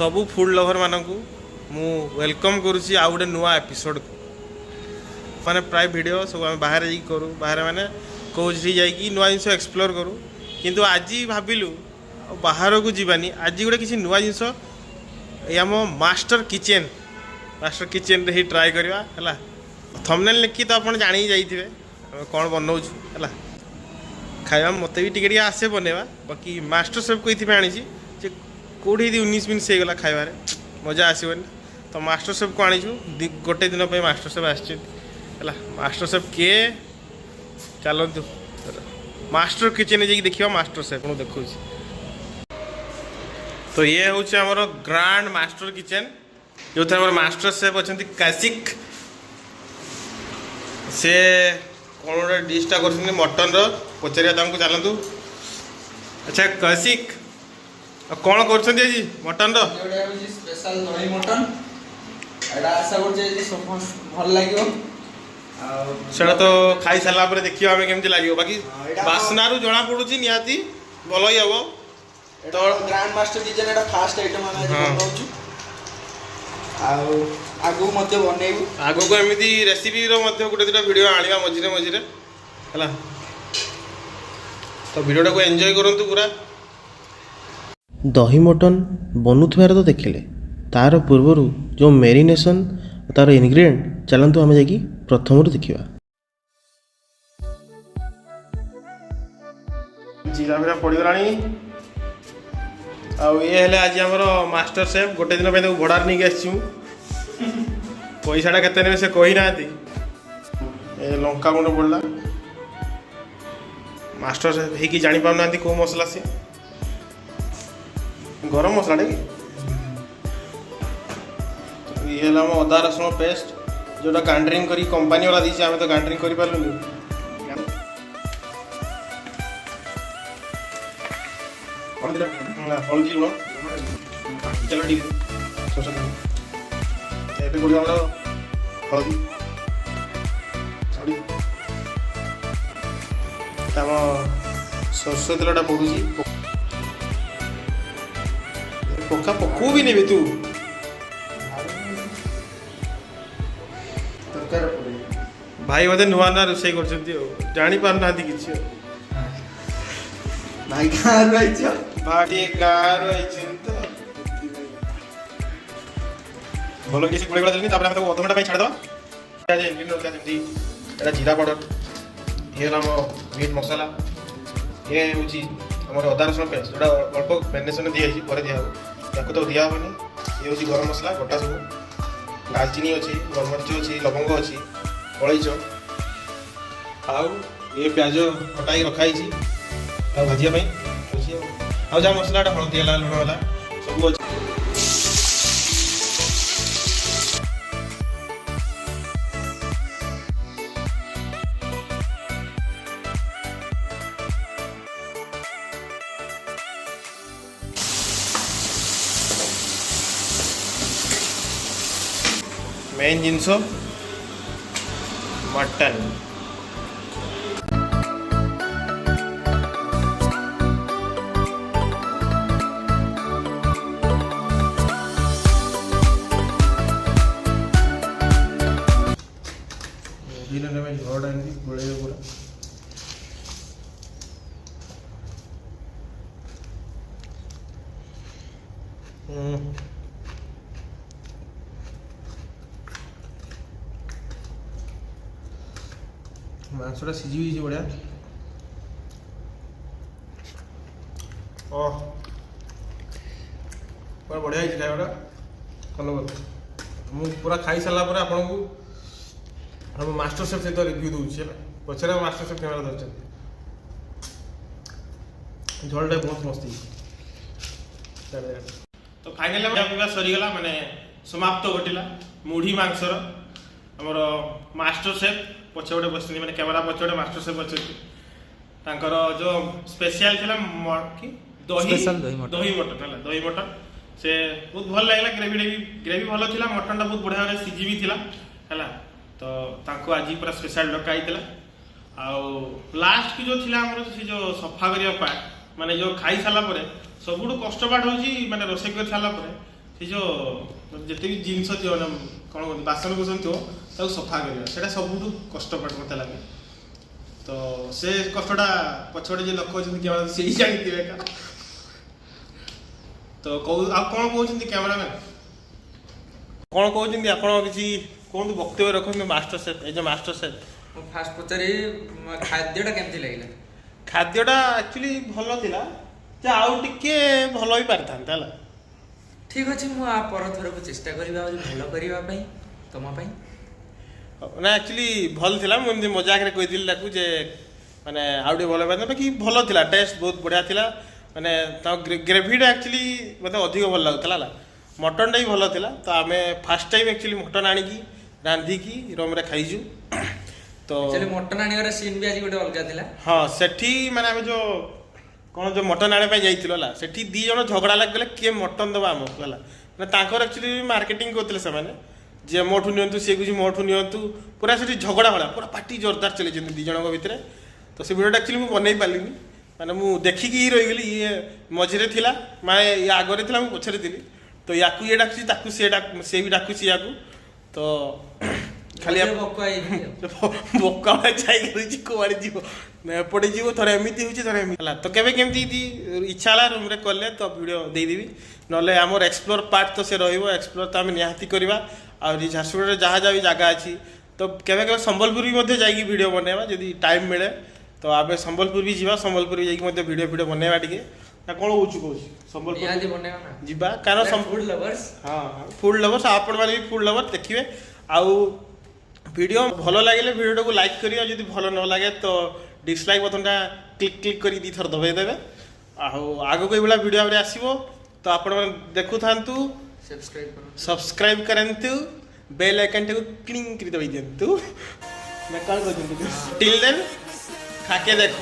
सबू food lover मानक मु वेलकम करुँची आउ गोटे नुआ एपिसोड को माने प्राय वीडियो सब आम बाहर जा करूँ बाहर माने कौची जाकि नुआ जिन एक्सप्लोर करूँ किंतु आज भाविलु बाहर को जीवानी आज गोटे किसी नुआ जिनस आम मास्टर किचेन रे ही ट्राए करवा है थंबनेल लिखी तो आप जानी जाइए कौन बनाऊँ है खाଇବା मत भी टिके आसे बनवा बाकी मास्टर सेफ को आनी कौटी 19 से गला खाइबार मजा आसबनी तो मास्टर सेफ को आनीचु गोटे दिन पे मास्टर सेफ आसला मास्टर सेफ किए चलतु मास्टर किचन जाकि देखा मास्टर सेफ मुझे देखा तो ये हूँ आमर ग्रांड मास्टर किचन जो थे आम मास्टर सेफ अच्छा कासिक से कौन गोटे डिशटा कर मटन रचारिया चलतु अच्छा कासिक कौन कर मटन स्पेशल दही मटन एटा आशा भल लगे सेटा तो खाई सारा पर देखिए आम केमती लगे बाकी बास्नारू जना पड़ुची निहाती भल ही हम तो ग्रांड मास्टर किचन एटा फास्ट आइटम हम बनाउछु आगु मध्य बनैबु आगु को एमिति रेसिपी रो मध्य गुटे दुटा वीडियो आनिबा मझिरे मझिरे हला तो वीडियोटा को एंजॉय करंतु पूरा दही मटन बनुथार तो देखिले तार पूर्वर जो मेरिनेशन तार इनग्रेडिएंट चलतु आम जा प्रथम देखा जीरा फिरा पड़गलानी ये आज आमर मास्टर सेफ गोटे दिन पे भड़ार नहीं आसी पैसाटा के से कही ना लंका गुंड पड़ा मास्टर सेफ हो जानी पाना कौ मसला सी गरम मसला कि ये आम अदा रसुण पेस्ट जोटा ग्राइंडिंग करी कंपनी वाला दी आम तो ग्राइंडिंग कर पार्लुनि हल्दी लुण चलो ठीक है गुड़ हल्दी आम सरस तेलटा पड़ूसी पक्का पकू भी नहीं तू भाई बोधे नुआ नुआ रोषे कर जानी पार ना कि भाई गाँव भाई गाँव भल किसी गुड़ गुड़ा देनी अध घंटा छाड़देवा जीरा पाउडर ये आम मीट मसला ये हूँ आम अदा रसुण पेस्ट जोटा अल्प मैरिनेशन दिखाई पर दिया या तो दिहबनी ये हूँ गरम मसला गोटा सब दालचीनी अच्छी गोलमरीच अच्छी लवंग अच्छी अलैच आउ ये प्याज कटाई रखाई भाजापी आज जहाँ मसलाटा हल्दी है लुण है सब अच्छे मेन जिनस मटन झोड़ा गोले पूरा मांसटा सीझी बढ़िया बढ़िया खाइबाटा कल मुझे पूरा खाई सारा पर आपन को हम मास्टर सेफ सहित रिव्यू दूसरी पचर मास्टर सेफ कैमेरा धरते झोलटा बहुत मस्ती तो फाइनाली सरीगला माने समाप्त घटिला मुढ़ी मांसर आमर मास्टर सेफ पछे गोटे बस मैंने कैमेरा पछे गोटे मास्टर सेफ अच्छे जो स्पेशल थी दही मटन है दही मटन से बहुत भल लगे ग्रेवी भल थी मटनटा बहुत बढ़िया सीझी भी थी है तो तांको आज पूरा स्पेशल डकाई आउ लास्ट की जो थी से जो सफा करने पार्ट माने जो खाई सारा सब कष्ट पार्ट हूँ माने रोषे कर सारा ସେ ଯେଉଁ ଯେତେ ବି ଜିନିଷ ଥିବ ନା କ'ଣ କୁହନ୍ତି ବାସନ କୁସନ ଥିବ ତାକୁ ସଫା କରିବା ସେଇଟା ସବୁଠୁ କଷ୍ଟପାଠ ମୋତେ ଲାଗେ। ତ ସେ କଷ୍ଟଟା ପଛପଟେ ଯେ ଲୋକ ଅଛନ୍ତି କ୍ୟାମେରା ସେଇ ଜାଣିଥିବେ ଏକା। ତ ଆଉ କ'ଣ କହୁଛନ୍ତି କ୍ୟାମେରାମ୍ୟାନ୍, କ'ଣ କହୁଛନ୍ତି ଆପଣ କିଛି କୁହନ୍ତୁ, ବକ୍ତବ୍ୟ ରଖନ୍ତୁ। ମାଷ୍ଟର ସେଫ୍ ଏ ଯେଉଁ ମାଷ୍ଟର ସେଫ୍ ମୁଁ ଫାଷ୍ଟ ପଚାରି ଖାଦ୍ୟଟା କେମିତି ଲାଗିଲା? ଖାଦ୍ୟଟା ଆକ୍ଚୁଆଲି ଭଲ ଥିଲା, ଯେ ଆଉ ଟିକେ ଭଲ ବି ପାରିଥାନ୍ତା ହେଲା। ଠିକ୍ ଅଛି, ମୁଁ ଆ ପରଥରକୁ ଚେଷ୍ଟା କରିବା ଆଉ ଭଲ କରିବା ପାଇଁ ତମ ପାଇଁ। ନା ଆକ୍ଚୁଆଲି ଭଲ ଥିଲା, ମୁଁ ଏମିତି ମଜାକରେ କହିଥିଲି ତାକୁ ଯେ ମାନେ ଆଉ ଟିକେ ଭଲ ପାରିଥାନ୍ତା, ବାକି ଭଲ ଥିଲା, ଟେଷ୍ଟ ବହୁତ ବଢ଼ିଆ ଥିଲା। ମାନେ ତାଙ୍କ ଗ୍ରେଭିଟା ଆକ୍ଚୁଆଲି ମୋତେ ଅଧିକ ଭଲ ଲାଗୁଥିଲା ହେଲା। ମଟନ୍ଟା ବି ଭଲ ଥିଲା। ତ ଆମେ ଫାର୍ଷ୍ଟ ଟାଇମ୍ ଆକ୍ଚୁଆଲି ମଟନ୍ ଆଣିକି ରାନ୍ଧିକି ରୁମ୍ରେ ଖାଇଛୁ। ତ ମଟନ୍ ଆଣିବାର ସିନ୍ ବି ଆଜି ଗୋଟେ ଅଲଗା ଥିଲା। ହଁ ସେଠି ମାନେ ଆମେ ଯେଉଁ କ'ଣ ଯେଉଁ ମଟନ୍ ଆଣିବା ପାଇଁ ଯାଇଥିଲୁ ହେଲା, ସେଠି 2 ଜଣ ଝଗଡ଼ା ଲାଗିଗଲେ କିଏ ମଟନ୍ ଦେବା ଆମକୁ ହେଲା। ମାନେ ତାଙ୍କର ଆକ୍ଚୁଆଲି ମାର୍କେଟିଂ କରୁଥିଲେ ସେମାନେ, ଯିଏ ମୋଠୁ ନିଅନ୍ତୁ, ସିଏ କହୁଛି ମୋଠୁ ନିଅନ୍ତୁ, ପୁରା ସେଠି ଝଗଡ଼ା ଭଳିଆ ପୁରା ପାଟି ଜୋରଦାର ଚଲେଇଛନ୍ତି 2 ଜଣଙ୍କ ଭିତରେ। ତ ସେ ଭିଡ଼ିଓଟା ଆକ୍ଚୁଆଲି ମୁଁ ବନେଇ ପାରିଲିନି, ମାନେ ମୁଁ ଦେଖିକି ହିଁ ରହିଗଲି। ଇଏ ମଝିରେ ଥିଲା, ମାନେ ଇଏ ଆଗରେ ଥିଲା, ମୁଁ ପଛରେ ଥିଲି। ତ ୟାକୁ ଇଏ ଡାକୁଛି, ତାକୁ ସେ ବି ଡାକୁଛି ୟାକୁ। ତ ଖାଲି ବୋକା ଯାଇକି ରହିଛି, କୁଆଡ଼େ ଯିବ ଏପଟେ ଯିବ, ଥରେ ଏମିତି ହେଉଛି ଥରେ ଏମିତି ହେଲା। ତ କେବେ କେମିତି ଇଚ୍ଛା ହେଲା ରୁମ୍ରେ କଲେ ତ ଭିଡ଼ିଓ ଦେଇଦେବି, ନହେଲେ ଆମର ଏକ୍ସପ୍ଲୋର ପାର୍ଟ ତ ସେ ରହିବ। ଏକ୍ସପ୍ଲୋର ତ ଆମେ ନିହାତି କରିବା। ଆହୁରି ଝାରସୁଗୁଡ଼ାରେ ଯାହା ଯାହା ବି ଜାଗା ଅଛି, ତ କେବେ କେବେ ସମ୍ବଲପୁର ବି ମଧ୍ୟ ଯାଇକି ଭିଡ଼ିଓ ବନେଇବା ଯଦି ଟାଇମ୍ ମିଳେ। ତ ଆମେ ସମ୍ବଲପୁର ବି ଯିବା, ସମ୍ବଲପୁର ବି ଯାଇକି ମଧ୍ୟ ଭିଡ଼ିଓ ବନେଇବା ଟିକେ। ନା କ'ଣ କହୁଛୁ ସମ୍ବଲପୁର ଯିବା, କାରଣ ଫୁଡ୍ ଲଭର୍ସ, ହଁ ଫୁଡ୍ ଲଭର୍ସ, ଆପଣମାନେ ବି ଫୁଡ୍ ଲଭର୍ ଦେଖିବେ। ଆଉ ଭିଡ଼ିଓ ଭଲ ଲାଗିଲେ ଭିଡ଼ିଓଟାକୁ ଲାଇକ୍ କରିବେ, ଯଦି ଭଲ ନ ଲାଗେ ତ ଡିସଲାଇକ୍ ବଟନ୍ଟା କ୍ଲିକ୍ କରି 2 ଥର ଦବାଇ ଦେବେ। ଆଉ ଆଗକୁ ଏଇଭଳିଆ ଭିଡ଼ିଓ ଆହୁରି ଆସିବ, ତ ଆପଣମାନେ ଦେଖୁଥାନ୍ତୁ, ସବସ୍କ୍ରାଇବ୍ କରନ୍ତୁ, ବେଲ୍ ଆଇକନ୍ଟାକୁ କ୍ଲିକ୍ କରି ଦବାଇ ଦିଅନ୍ତୁ। ନା କ'ଣ କହୁଛନ୍ତି? ଟିଲ୍ ଦେନ୍ ଖାକେ ଦେଖ।